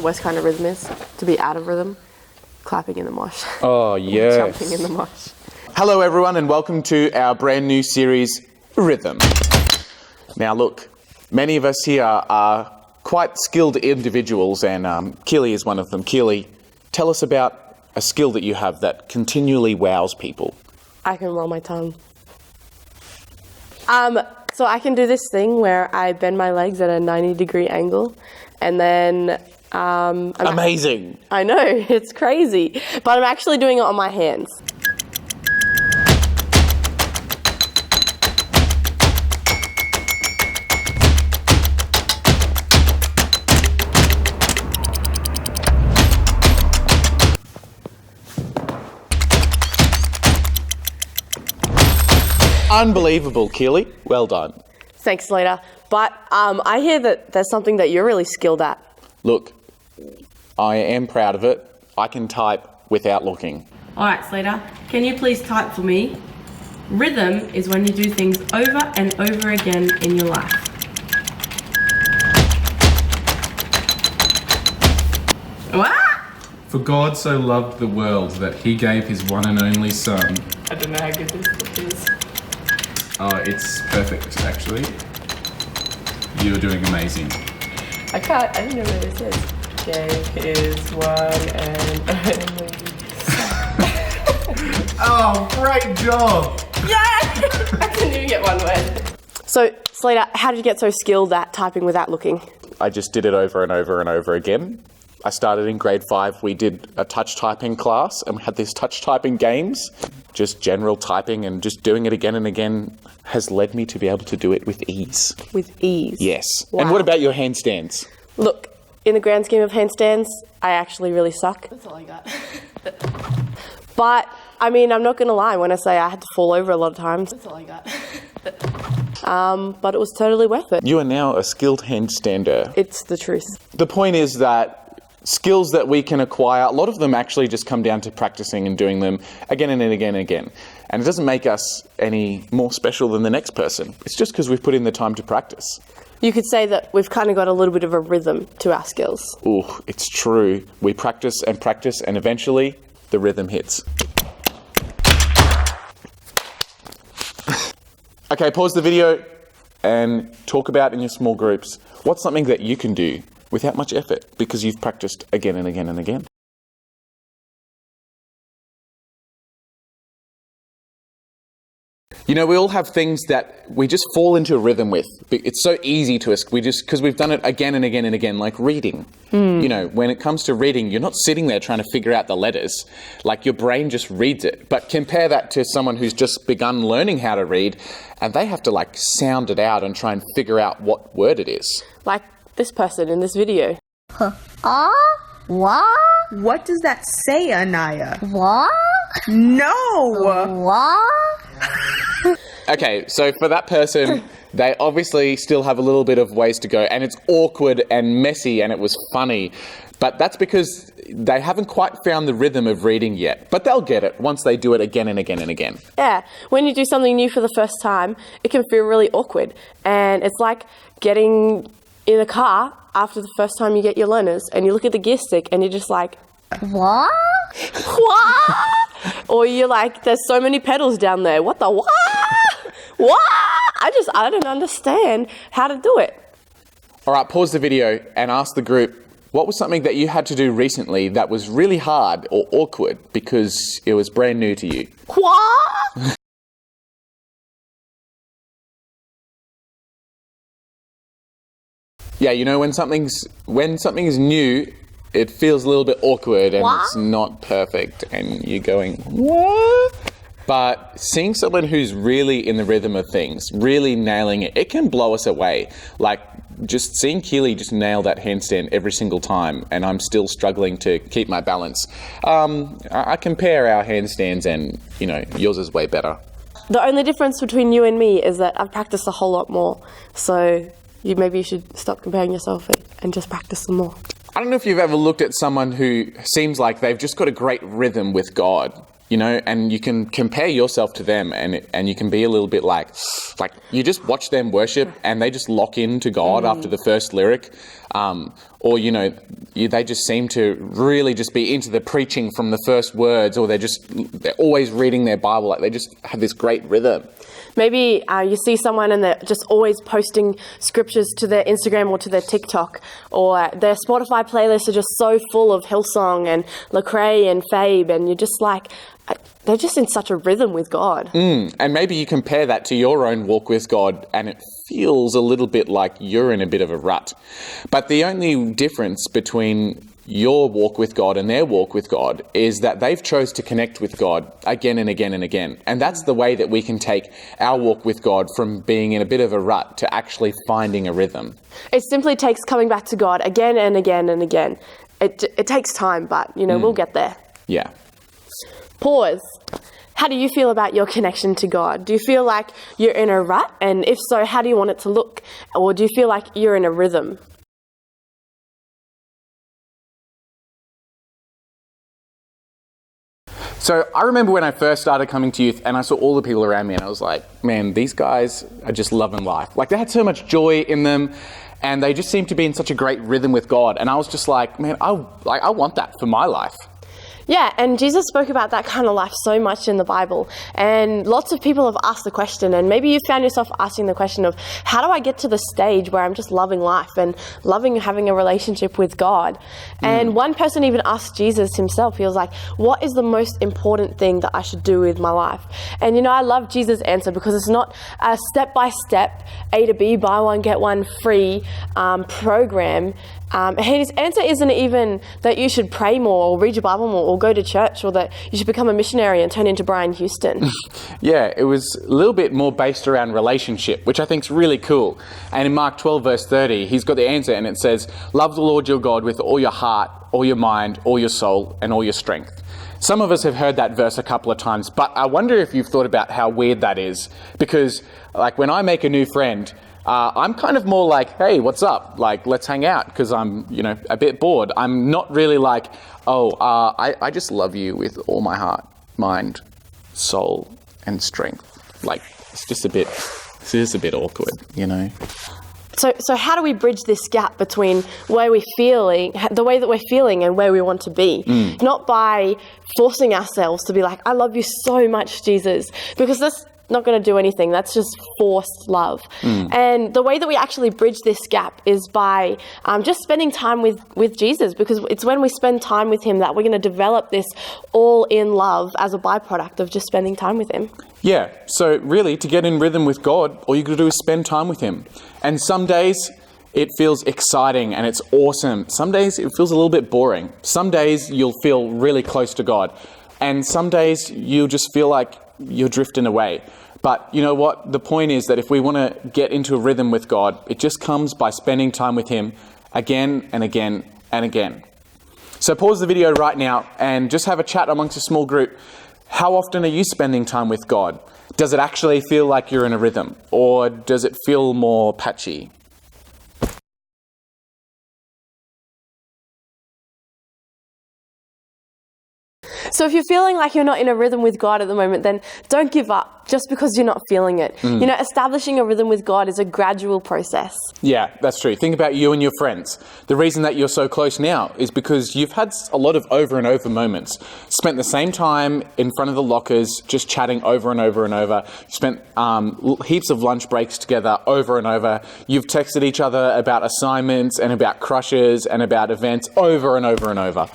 worst kind of rhythm is? To be out of rhythm? Clapping in the mosh. Oh, yes. Jumping in the mosh. Hello, everyone, and welcome to our brand new series, Rhythm. Now, look, many of us here are quite skilled individuals, and Keely is one of them. Keely, tell us about a skill that you have that continually wows people. I can roll my tongue. So I can do this thing where I bend my legs at a 90-degree angle, and then Amazing. I know, it's crazy, but I'm actually doing it on my hands. Unbelievable, Keely. Well done. Thanks, Slater. But I hear that there's something that you're really skilled at. Look, I am proud of it. I can type without looking. All right, Slater, can you please type for me? Rhythm is when you do things over and over again in your life. What? For God so loved the world that he gave his one and only son. I don't know how good this book is. Oh, it's perfect, actually. You're doing amazing. I didn't know what this is. Gave his one and only. Oh, great job! Yeah! I couldn't even get one word. So, Slater, how did you get so skilled at typing without looking? I just did it over and over and over again. I started in grade 5. We did a touch typing class, and we had these touch typing games. Just general typing, and just doing it again and again has led me to be able to do it with ease. With ease? Yes. Wow. And what about your handstands? Look, in the grand scheme of handstands, I actually really suck. That's all I got. But, I mean, I'm not going to lie when I say I had to fall over a lot of times. That's all I got. But it was totally worth it. You are now a skilled handstander. It's the truth. The point is that skills that we can acquire, a lot of them actually just come down to practicing and doing them again and again and again. And it doesn't make us any more special than the next person. It's just because we've put in the time to practice. You could say that we've kind of got a little bit of a rhythm to our skills. Ooh, it's true. We practice, and eventually the rhythm hits. Okay, pause the video and talk about in your small groups what's something that you can do without much effort because you've practiced again and again and again. You know, we all have things that we just fall into a rhythm with. It's so easy to us. Because we've done it again and again and again, like reading. You know, when it comes to reading, you're not sitting there trying to figure out the letters. Like, your brain just reads it. But compare that to someone who's just begun learning how to read, and they have to, like, sound it out and try and figure out what word it is. Like this person in this video. What? What does that say, Anaya? What? No! What? Okay, so for that person, they obviously still have a little bit of ways to go, and it's awkward and messy, and it was funny. But that's because they haven't quite found the rhythm of reading yet. But they'll get it once they do it again and again and again. Yeah, when you do something new for the first time, it can feel really awkward. And it's like getting in a car after the first time you get your learners, and you look at the gear stick, and you're just like, What? what? Or you're like, there's so many pedals down there. What the what? What? I don't understand how to do it. All right, pause the video and ask the group, what was something that you had to do recently that was really hard or awkward because it was brand new to you? What? Yeah, you know, when something is new, it feels a little bit awkward and it's not perfect, and you're going, what? But seeing someone who's really in the rhythm of things, really nailing it, it can blow us away. Like, just seeing Keely just nail that handstand every single time, and I'm still struggling to keep my balance. I compare our handstands, and, you know, yours is way better. The only difference between you and me is that I've practiced a whole lot more. So maybe you should stop comparing yourself and just practice some more. I don't know if you've ever looked at someone who seems like they've just got a great rhythm with God, you know, and you can compare yourself to them, and you can be a little bit like you just watch them worship and they just lock into God after the first lyric. or, they just seem to really just be into the preaching from the first words, or they're always reading their Bible. Like they just have this great rhythm. Maybe you see someone and they're just always posting scriptures to their Instagram or to their TikTok, or their Spotify playlists are just so full of Hillsong and Lecrae and Fabe, and you're just like, they're just in such a rhythm with God. And maybe you compare that to your own walk with God, and it feels a little bit like you're in a bit of a rut. But the only difference between your walk with God and their walk with God is that they've chose to connect with God again and again and again. And that's the way that we can take our walk with God from being in a bit of a rut to actually finding a rhythm. It simply takes coming back to God again and again and again. It takes time, but, we'll get there. Yeah. Pause. How do you feel about your connection to God? Do you feel like you're in a rut? And if so, how do you want it to look? Or do you feel like you're in a rhythm? So I remember when I first started coming to youth and I saw all the people around me and I was like, man, these guys are just loving life. Like they had so much joy in them and they just seemed to be in such a great rhythm with God. And I was just like, man, I want that for my life. Yeah, and Jesus spoke about that kind of life so much in the Bible. And lots of people have asked the question, and maybe you found yourself asking the question of, how do I get to the stage where I'm just loving life and loving having a relationship with God? And one person even asked Jesus himself, he was like, what is the most important thing that I should do with my life? And I love Jesus' answer because it's not a step-by-step, A to B, buy one, get one free program. His answer isn't even that you should pray more or read your Bible more or go to church or that you should become a missionary and turn into Brian Houston. Yeah, it was a little bit more based around relationship, which I think is really cool. And in Mark 12, verse 30, he's got the answer and it says, love the Lord your God with all your heart, all your mind, all your soul, and all your strength. Some of us have heard that verse a couple of times, but I wonder if you've thought about how weird that is. Because like when I make a new friend, I'm kind of more like, hey, what's up? Like, let's hang out because I'm, a bit bored. I'm not really like, I just love you with all my heart, mind, soul, and strength. Like, it's just a bit awkward, So how do we bridge this gap between the way that we're feeling and where we want to be? Not by forcing ourselves to be like, I love you so much, Jesus, because that's not going to do anything. That's just forced love. And the way that we actually bridge this gap is by just spending time with Jesus, because it's when we spend time with him that we're going to develop this all-in love as a byproduct of just spending time with him. Yeah, so really, to get in rhythm with God, all you got to do is spend time with him. And some days it feels exciting and it's awesome. Some days it feels a little bit boring. Some days you'll feel really close to God. And some days you'll just feel like you're drifting away. But you know what? The point is that if we want to get into a rhythm with God, it just comes by spending time with him again and again and again. So pause the video right now and just have a chat amongst a small group. How often are you spending time with God? Does it actually feel like you're in a rhythm, or does it feel more patchy? So if you're feeling like you're not in a rhythm with God at the moment, then don't give up just because you're not feeling it. Establishing a rhythm with God is a gradual process. Yeah, that's true. Think about you and your friends. The reason that you're so close now is because you've had a lot of over and over moments. Spent the same time in front of the lockers, just chatting over and over and over. Spent heaps of lunch breaks together over and over. You've texted each other about assignments and about crushes and about events over and over and over.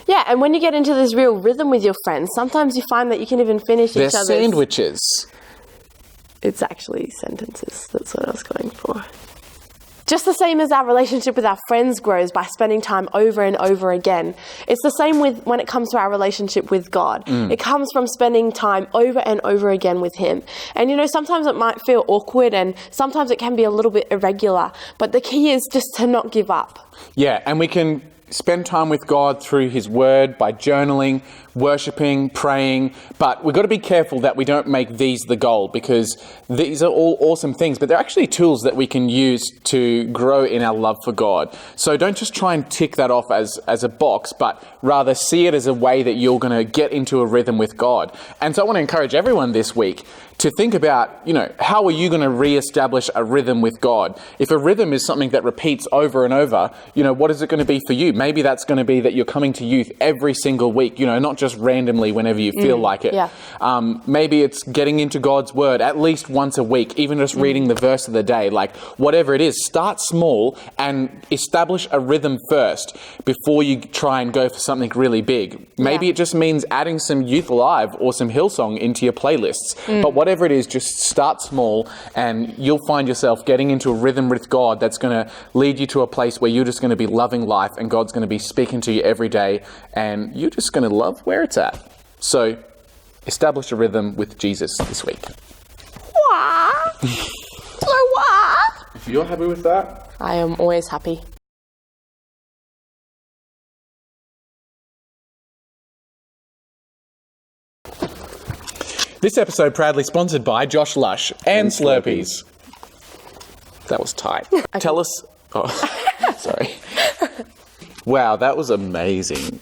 Yeah, and when you get into this real rhythm with your friends, sometimes you find that you can even finish They're each other's... sandwiches. It's actually sentences. That's what I was going for. Just the same as our relationship with our friends grows by spending time over and over again. It's the same when it comes to our relationship with God. It comes from spending time over and over again with him. And sometimes it might feel awkward and sometimes it can be a little bit irregular. But the key is just to not give up. Yeah, and we can spend time with God through his word, by journaling. worshipping, praying, but we've got to be careful that we don't make these the goal, because these are all awesome things, but they're actually tools that we can use to grow in our love for God. So don't just try and tick that off as a box, but rather see it as a way that you're going to get into a rhythm with God. And so I want to encourage everyone this week to think about, how are you going to reestablish a rhythm with God? If a rhythm is something that repeats over and over, what is it going to be for you? Maybe that's going to be that you're coming to youth every single week, not just randomly whenever you feel like it. Yeah. Maybe it's getting into God's word at least once a week, even just reading the verse of the day, like whatever it is. Start small and establish a rhythm first before you try and go for something really big. Maybe it just means adding some Youth Alive or some Hillsong into your playlists. But whatever it is, just start small and you'll find yourself getting into a rhythm with God that's going to lead you to a place where you're just going to be loving life and God's going to be speaking to you every day and you're just going to love where it's at. So establish a rhythm with Jesus this week. What? So what? If you're happy with that, I am always happy. this episode proudly sponsored by Josh Lush and Slurpees. That was tight. Tell us... Oh, sorry. Wow, that was amazing.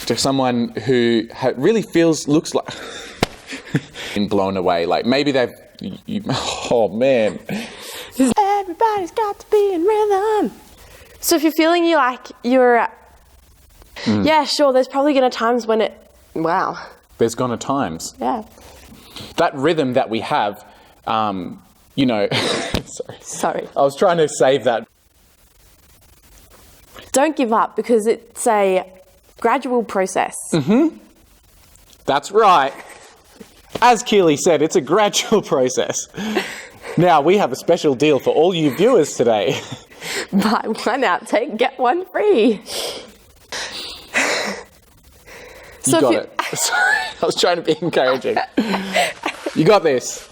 To someone who really looks like... been blown away. Like, maybe they've... oh, man. Everybody's got to be in rhythm. So if you're feeling you're... Yeah, sure, there's probably going to times when it... Wow. There's gonna times. Yeah. That rhythm that we have, Sorry. I was trying to save that. Don't give up, because it's a gradual process. That's right. As Keely said, it's a gradual process. Now, we have a special deal for all you viewers today. Buy one outtake, get one free. You got it. Sorry, I was trying to be encouraging. You got this.